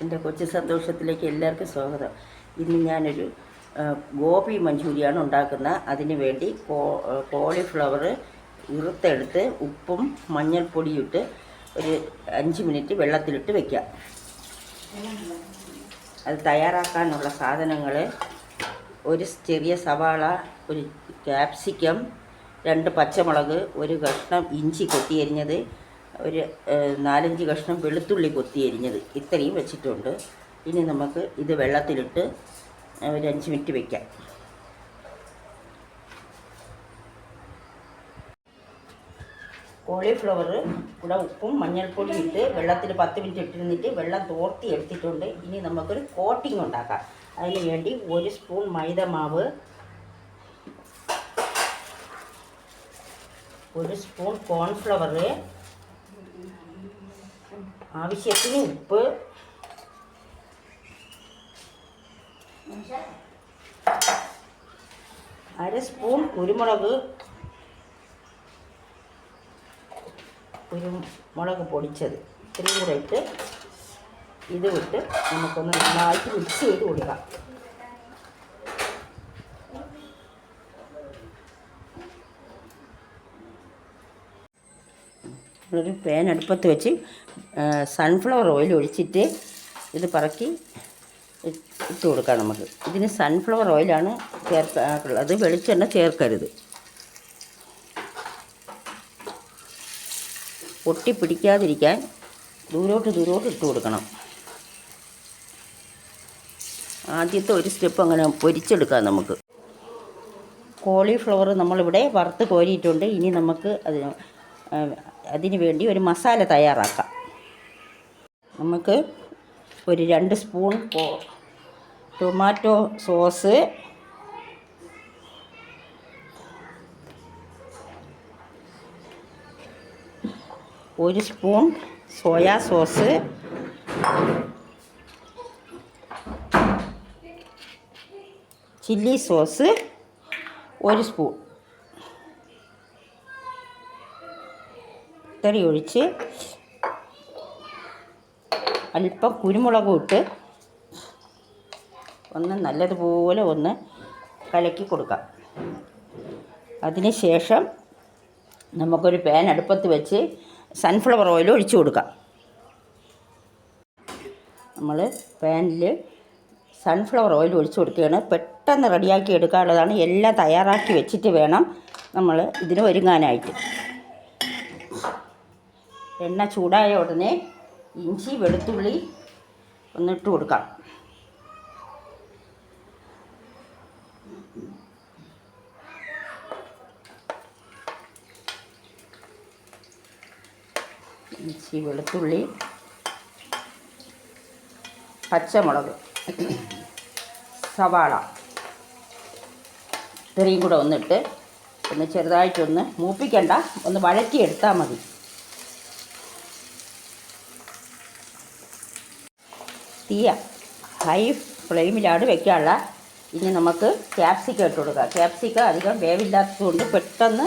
എൻ്റെ കൊച്ചു സന്തോഷത്തിലേക്ക് എല്ലാവർക്കും സ്വാഗതം. ഇന്ന് ഞാനൊരു ഗോപി മഞ്ചൂരിയാണ് ഉണ്ടാക്കുന്നത്. അതിന് വേണ്ടി കോളിഫ്ലവർ ഇറുത്തെടുത്ത് ഉപ്പും മഞ്ഞൾപ്പൊടിയും ഇട്ട് ഒരു 5 മിനിറ്റ് വെള്ളത്തിലിട്ട് വയ്ക്കാം. അത് തയ്യാറാക്കാനുള്ള സാധനങ്ങൾ: ഒരു ചെറിയ സവാള, ഒരു ക്യാപ്സിക്കം, 2 പച്ചമുളക്, ഒരു കഷ്ണം ഇഞ്ചി കൊത്തിയരിഞ്ഞത്, ഒരു 4-5 കഷ്ണം വെളുത്തുള്ളി കൊത്തിയരിഞ്ഞത്, ഇത്രയും വെച്ചിട്ടുണ്ട്. ഇനി നമുക്ക് ഇത് വെള്ളത്തിലിട്ട് ഒരു 5 മിനിറ്റ് വയ്ക്കാം. കോളിഫ്ലവർ കൂടെ ഉപ്പും മഞ്ഞൾപ്പൊടിയും ഇട്ട് വെള്ളത്തിൽ 10 മിനിറ്റ് ഇട്ടിരുന്നിട്ട് വെള്ളം തോർത്തി എടുത്തിട്ടുണ്ട്. ഇനി നമുക്കൊരു കോട്ടിംഗ് ഉണ്ടാക്കാം. അതിന് വേണ്ടി 1 സ്പൂൺ മൈദമാവ്, 1 സ്പൂൺ കോൺഫ്ലവർ, ആവശ്യത്തിന് ഉപ്പ്, അര സ്പൂൺ കുരുമുളക് പൊടിച്ചത്, ഇത്രയും കൂടെ ഇട്ട് ഇത് വിട്ട് നമുക്കൊന്ന് നന്നായിട്ട് മിക്സ് ചെയ്ത് കൊടുക്കാം. ഒരു പാൻ അടുപ്പത്ത് വെച്ച് സൺഫ്ലവർ ഓയിൽ ഒഴിച്ചിട്ട് ഇത് പറക്കി ഇട്ട് കൊടുക്കാം. നമുക്ക് ഇതിന് സൺഫ്ലവർ ഓയിലാണ് ചേർക്കാനുള്ളത്, വെളിച്ചെണ്ണ ചേർക്കരുത്. പൊട്ടി പിടിക്കാതിരിക്കാൻ ദൂരോട്ട് ഇട്ട് കൊടുക്കണം. ആദ്യത്തെ ഒരു സ്റ്റെപ്പ് അങ്ങനെ പൊരിച്ചെടുക്കാം. നമുക്ക് കോളിഫ്ലവർ നമ്മളിവിടെ വറുത്ത് കോരിയിട്ടുണ്ട്. ഇനി നമുക്ക് അതിന് വേണ്ടി ഒരു മസാല തയ്യാറാക്കാം. നമുക്ക് ഒരു 2 spoon tomato sauce, 1 spoon soya sauce, chilli sauce 1 spoon ഇത്രയും ഒഴിച്ച് അല്പം കുരുമുളകും ഇട്ട് നല്ലതുപോലെ കലക്കി കൊടുക്കാം. അതിന് ശേഷം നമുക്കൊരു പാൻ അടുപ്പത്ത് വെച്ച് സൺഫ്ലവർ ഓയിൽ ഒഴിച്ചു കൊടുക്കാം. നമ്മൾ പാനിൽ സൺഫ്ലവർ ഓയിൽ ഒഴിച്ചു കൊടുക്കുകയാണ്. പെട്ടെന്ന് റെഡിയാക്കി എടുക്കാനുള്ളതാണ്. എല്ലാം തയ്യാറാക്കി വെച്ചിട്ട് വേണം നമ്മൾ ഇതിന് ഒരുങ്ങാനായിട്ട്. എണ്ണ ചൂടായ ഉടനെ ഇഞ്ചി വെളുത്തുള്ളി ഇട്ട് കൊടുക്കാം. ഇഞ്ചി വെളുത്തുള്ളി, പച്ചമുളക്, സവാള ഇത്രയും കൂടെ ഒന്ന് ചെറുതായിട്ടൊന്ന് മൂപ്പിക്കണ്ട, ഒന്ന് വഴറ്റിയെടുത്താൽ മതി. തീയ ഹൈ ഫ്ലെയിമിലാണ് വെക്കാനുള്ള. ഇനി നമുക്ക് ക്യാപ്സിക്കം ഇട്ട് കൊടുക്കാം. ക്യാപ്സിക്കം അധികം വേവില്ലാത്തതുകൊണ്ട് പെട്ടെന്ന്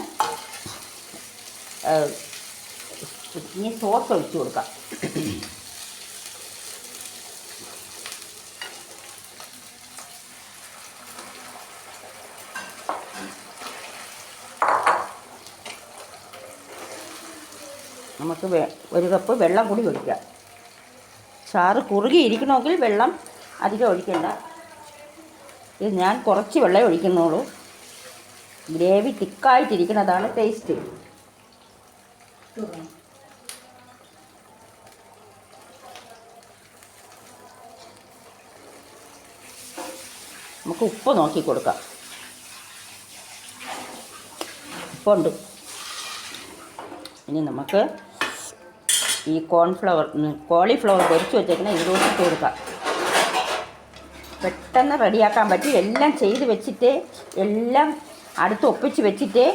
ഇനി സോസ് ഒഴിച്ച് കൊടുക്കാം. നമുക്ക് 1 കപ്പ് വെള്ളം കൂടി ഒഴിക്കാം. ചാറ് കുറുകിയിരിക്കണമെങ്കിൽ വെള്ളം അധികം ഒഴിക്കണ്ട. ഇത് ഞാൻ കുറച്ച് വെള്ളം ഒഴിക്കുന്നുള്ളൂ. Gravy തിക്കായിട്ടിരിക്കുന്നതാണ് taste. നമുക്ക് ഉപ്പ് നോക്കി കൊടുക്കാം. ഉപ്പുണ്ട്. ഇനി നമുക്ക് ഈ കോളിഫ്ലവർ പൊരിച്ച് വെച്ചേക്കുന്ന ഇതിലോട്ട് ഇട്ട് കൊടുക്കാം. പെട്ടെന്ന് റെഡിയാക്കാൻ പറ്റും. എല്ലാം ചെയ്ത് വെച്ചിട്ട് എല്ലാം അടുത്ത് ഒപ്പിച്ച് വെച്ചിട്ടേ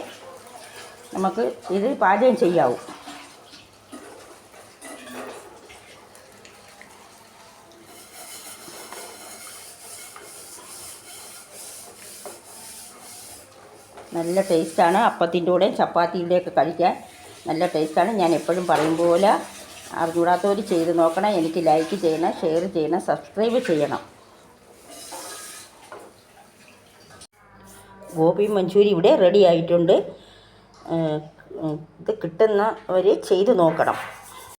നമുക്ക് ഇത് പാചകം ചെയ്യാവൂ. നല്ല ടേസ്റ്റാണ്. അപ്പത്തിൻ്റെ കൂടെയും ചപ്പാത്തിയുടെയൊക്കെ കഴിക്കാൻ നല്ല ടേസ്റ്റാണ്. ഞാൻ എപ്പോഴും പറയും പോലെ അറിഞ്ഞൂടാത്തവർ ചെയ്ത് നോക്കണം. എനിക്ക് ലൈക്ക് ചെയ്യണം, ഷെയർ ചെയ്യണം, സബ്സ്ക്രൈബ് ചെയ്യണം. ഗോപി മഞ്ചൂരി ഇവിടെ റെഡി ആയിട്ടുണ്ട്. ഇത് കിട്ടുന്നവർ ചെയ്ത് നോക്കണം.